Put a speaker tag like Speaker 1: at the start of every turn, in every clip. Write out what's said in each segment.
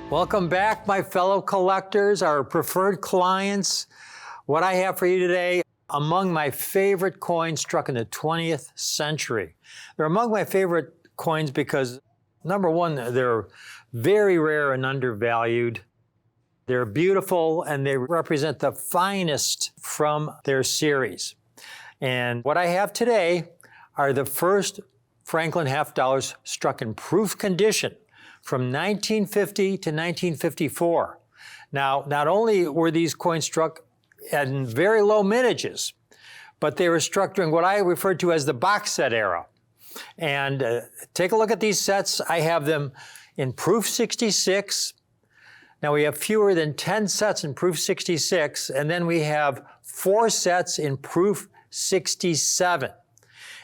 Speaker 1: Welcome back, my fellow collectors, our preferred clients. What I have for you today, among my favorite coins struck in the 20th century. They're among my favorite coins because, number one, they're very rare and undervalued. They're beautiful and they represent the finest from their series. And what I have today are the first Franklin half dollars struck in proof condition from 1950 to 1954. Now, not only were these coins struck in very low mintages, but they were struck during what I refer to as the box set era. And take a look at these sets. I have them in proof 66. Now we have fewer than 10 sets in proof 66, and then we have 4 sets in proof 67.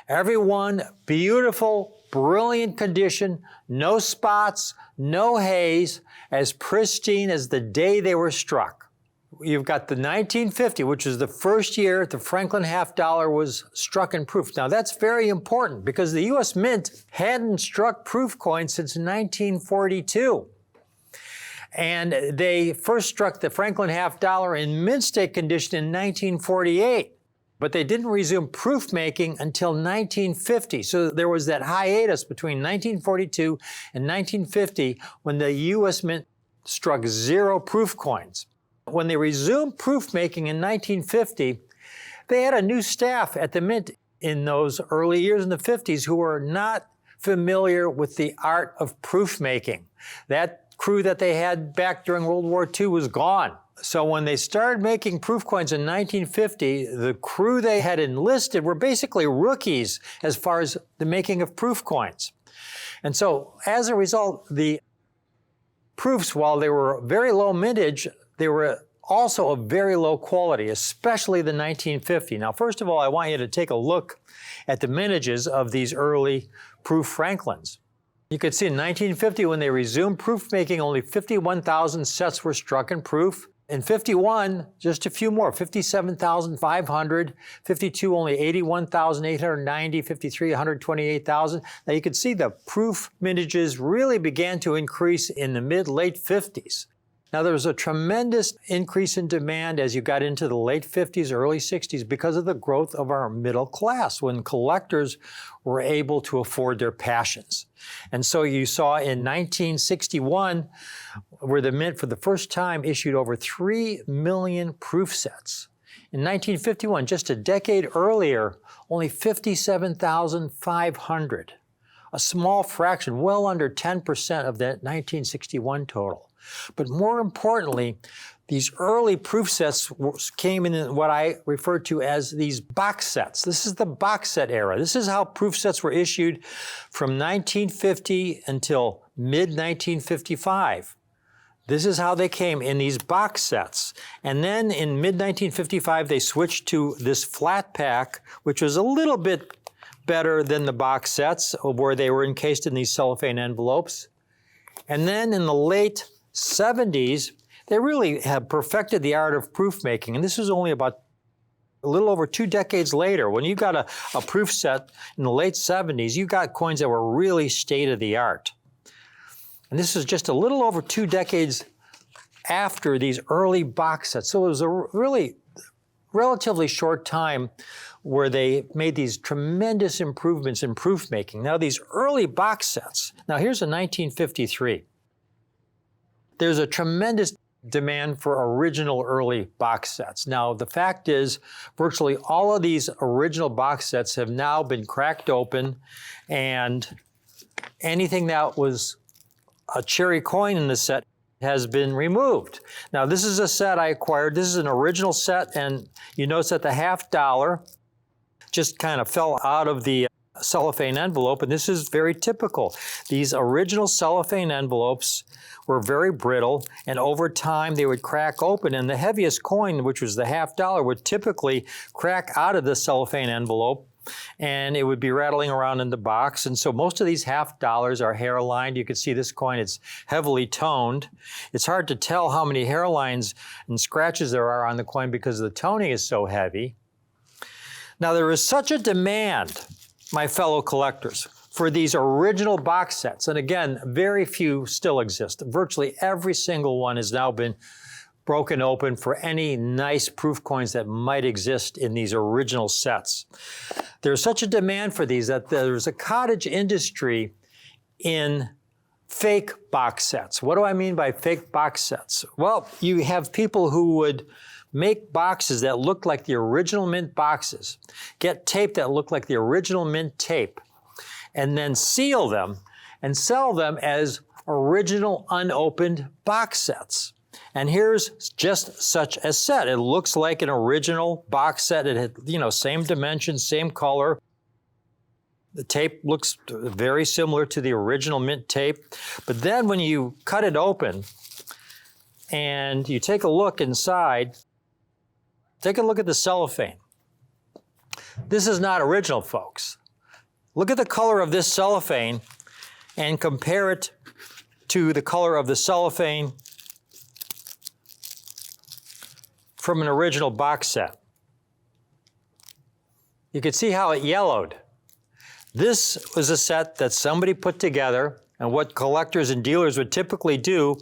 Speaker 1: Every one beautiful, brilliant condition, no spots, no haze, as pristine as the day they were struck. You've got the 1950, which is the first year the Franklin half dollar was struck in proof. Now that's very important because the U.S. Mint hadn't struck proof coins since 1942. And they first struck the Franklin half dollar in mint state condition in 1948. But they didn't resume proof making until 1950. So there was that hiatus between 1942 and 1950 when the U.S. Mint struck 0 proof coins. When they resumed proof making in 1950, they had a new staff at the Mint in those early years in the 50s who were not familiar with the art of proof making. That crew that they had back during World War II was gone. So when they started making proof coins in 1950, the crew they had enlisted were basically rookies as far as the making of proof coins. And so as a result, the proofs, while they were very low mintage, they were also of very low quality, especially the 1950. Now, first of all, I want you to take a look at the mintages of these early proof Franklins. You could see in 1950, when they resumed proof making, only 51,000 sets were struck in proof. In 51, just a few more, 57,500, 52, only 81,890, 53, 128,000. Now you can see the proof mintages really began to increase in the mid-late 50s. Now there was a tremendous increase in demand as you got into the late 50s, early 60s because of the growth of our middle class when collectors were able to afford their passions. And so you saw in 1961 where the Mint for the first time issued over 3 million proof sets. In 1951, just a decade earlier, only 57,500. A small fraction, well under 10% of that 1961 total. But more importantly, these early proof sets came in what I refer to as these box sets. This is the box set era. This is how proof sets were issued from 1950 until mid-1955. This is how they came in these box sets. And then in mid-1955, they switched to this flat pack, which was a little bit better than the box sets where they were encased in these cellophane envelopes. And then in the late 70s, they really have perfected the art of proof making. And this was only about a little over 2 decades later. When you got a proof set in the late 70s, you got coins that were really state of the art. And this is just a little over 2 decades after these early box sets. So it was a really relatively short time where they made these tremendous improvements in proof making. Now these early box sets, now here's a 1953. There's a tremendous demand for original early box sets. Now, the fact is, virtually all of these original box sets have now been cracked open, and anything that was a cherry coin in the set has been removed. Now, this is a set I acquired. This is an original set, and you notice that the half dollar just kind of fell out of the cellophane envelope, and this is very typical. These original cellophane envelopes were very brittle, and over time they would crack open, and the heaviest coin, which was the half dollar, would typically crack out of the cellophane envelope, and it would be rattling around in the box. And so most of these half dollars are hairlined. You can see this coin, it's heavily toned. It's hard to tell how many hairlines and scratches there are on the coin because the toning is so heavy. Now there is such a demand, my fellow collectors, for these original box sets. And again, very few still exist. Virtually every single one has now been broken open for any nice proof coins that might exist in these original sets. There's such a demand for these that there's a cottage industry in fake box sets. What do I mean by fake box sets? Well, you have people who would make boxes that look like the original mint boxes, get tape that look like the original mint tape, and then seal them and sell them as original unopened box sets. And here's just such a set. It looks like an original box set. It had, same dimensions, same color. The tape looks very similar to the original mint tape. But then when you cut it open and you take a look inside, take a look at the cellophane. This is not original, folks. Look at the color of this cellophane and compare it to the color of the cellophane from an original box set. You can see how it yellowed. This was a set that somebody put together, and what collectors and dealers would typically do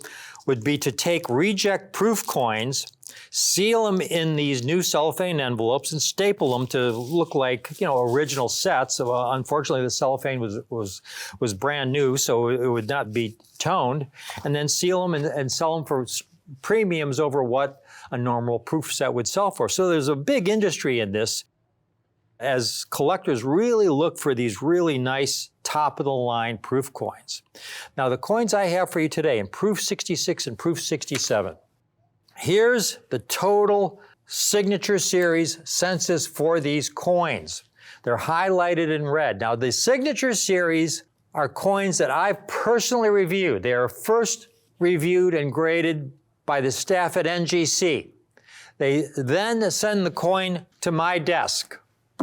Speaker 1: would be to take reject proof coins, seal them in these new cellophane envelopes, and staple them to look like, original sets. Unfortunately, the cellophane was brand new, so it would not be toned, and then seal them and sell them for premiums over what a normal proof set would sell for. So there's a big industry in this, as collectors really look for these really nice top-of-the-line proof coins. Now, the coins I have for you today in proof 66 and proof 67. Here's the total signature series census for these coins. They're highlighted in red. Now, the signature series are coins that I've personally reviewed. They are first reviewed and graded by the staff at NGC. They then send the coin to my desk,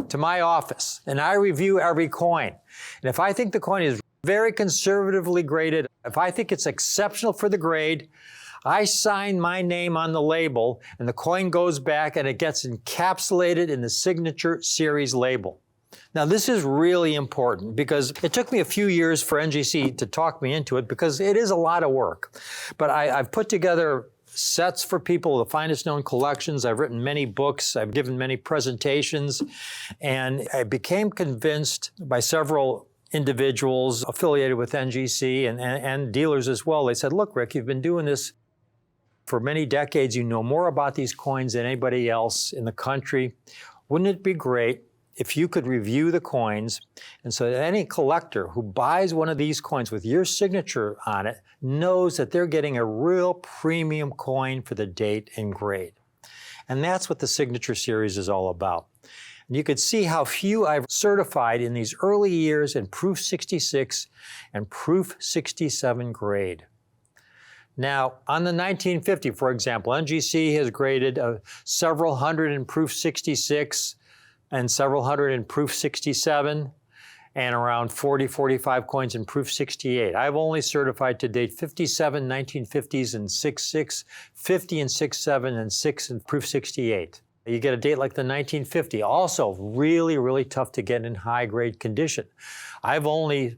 Speaker 1: to my office, and I review every coin. And if I think the coin is very conservatively graded, if I think it's exceptional for the grade, I sign my name on the label, and the coin goes back and it gets encapsulated in the signature series label. Now, this is really important because it took me a few years for NGC to talk me into it because it is a lot of work. But I've put together sets for people, the finest known collections. I've written many books. I've given many presentations. And I became convinced by several individuals affiliated with NGC and dealers as well. They said, look, Rick, you've been doing this for many decades. You know more about these coins than anybody else in the country. Wouldn't it be great if you could review the coins, and so that any collector who buys one of these coins with your signature on it knows that they're getting a real premium coin for the date and grade. And that's what the signature series is all about. And you could see how few I've certified in these early years in proof 66 and proof 67 grade. Now, on the 1950, for example, NGC has graded several hundred in proof 66, and several hundred in proof 67, and around 40, 45 coins in proof 68. I've only certified to date 57 1950s in 6.6, 50 in 6.7, and 6 in proof 68. You get a date like the 1950, also really, really tough to get in high grade condition. I've only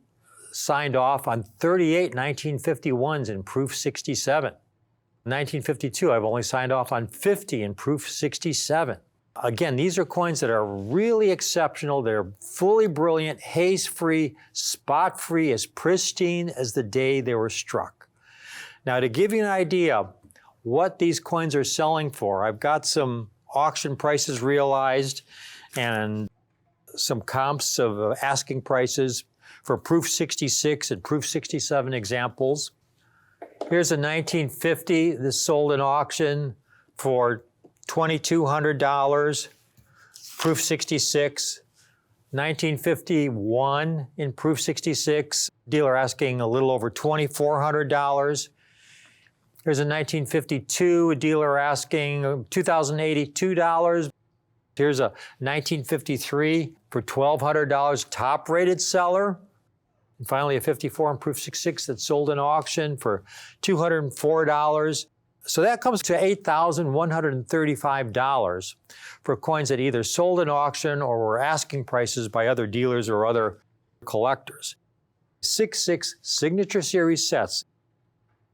Speaker 1: signed off on 38 1951s in proof 67. 1952, I've only signed off on 50 in proof 67. Again, these are coins that are really exceptional. They're fully brilliant, haze-free, spot-free, as pristine as the day they were struck. Now, to give you an idea what these coins are selling for, I've got some auction prices realized and some comps of asking prices for proof 66 and proof 67 examples. Here's a 1950. This sold in auction for $2,200, proof 66. 1951 in proof 66, dealer asking a little over $2,400. Here's a 1952, a dealer asking $2,082. Here's a 1953 for $1,200, top rated seller. And finally a 54 in proof 66 that sold in auction for $204. So that comes to $8,135 for coins that either sold in auction or were asking prices by other dealers or other collectors. 6/6 Signature Series sets.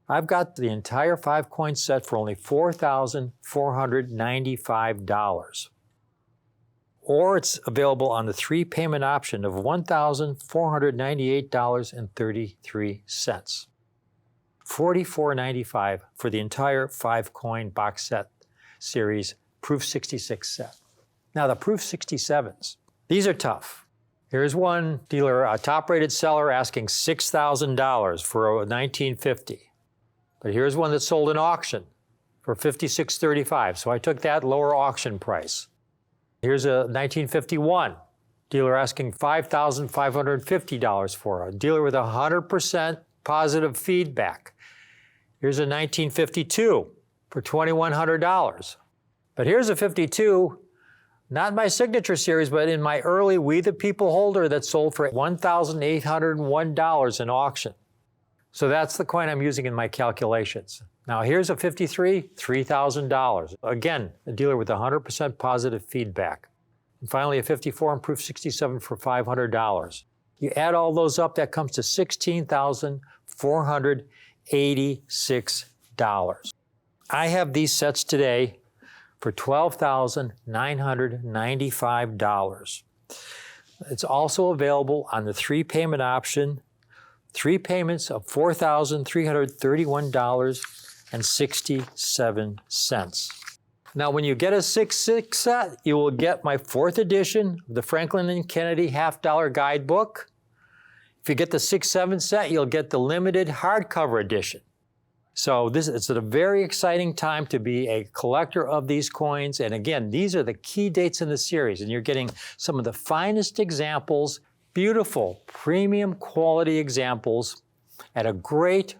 Speaker 1: I've got the entire 5-coin set for only $4,495. Or it's available on the 3-payment option of $1,498.33. $44.95 for the entire 5-coin box set series Proof 66 set. Now the Proof 67s, these are tough. Here's one dealer, a top-rated seller, asking $6,000 for a 1950. But here's one that sold in auction for $56.35, so I took that lower auction price. Here's a 1951, dealer asking $5,550 for, a dealer with 100% positive feedback. Here's a 1952 for $2,100. But here's a 52, not my Signature Series, but in my early We the People holder that sold for $1,801 in auction. So that's the coin I'm using in my calculations. Now here's a 53, $3,000. Again, a dealer with 100% positive feedback. And finally a 54 and Proof 67 for $500. You add all those up, that comes to $16,486. I have these sets today for $12,995. It's also available on the 3-payment option, 3 payments of $4,331.67. Now, when you get a 6/6 set, you will get my 4th edition of the Franklin and Kennedy $half-dollar guidebook. If you get the 6/7 set, you'll get the limited hardcover edition. So it's a very exciting time to be a collector of these coins. And again, these are the key dates in the series, and you're getting some of the finest examples, beautiful, premium quality examples at a great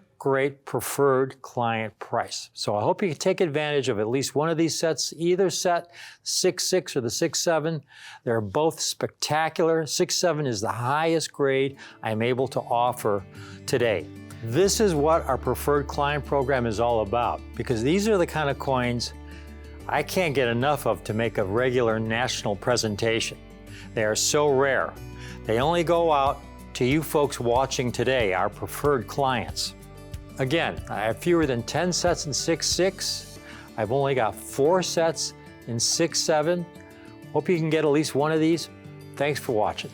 Speaker 1: preferred client price. So I hope you can take advantage of at least one of these sets, either set, 6/6 or the 6/7. They're both spectacular. 6/7 is the highest grade I'm able to offer today. This is what our preferred client program is all about, because these are the kind of coins I can't get enough of to make a regular national presentation. They are so rare. They only go out to you folks watching today, our preferred clients. Again, I have fewer than 10 sets in 6/6. I've only got 4 sets in 6/7. Hope you can get at least one of these. Thanks for watching.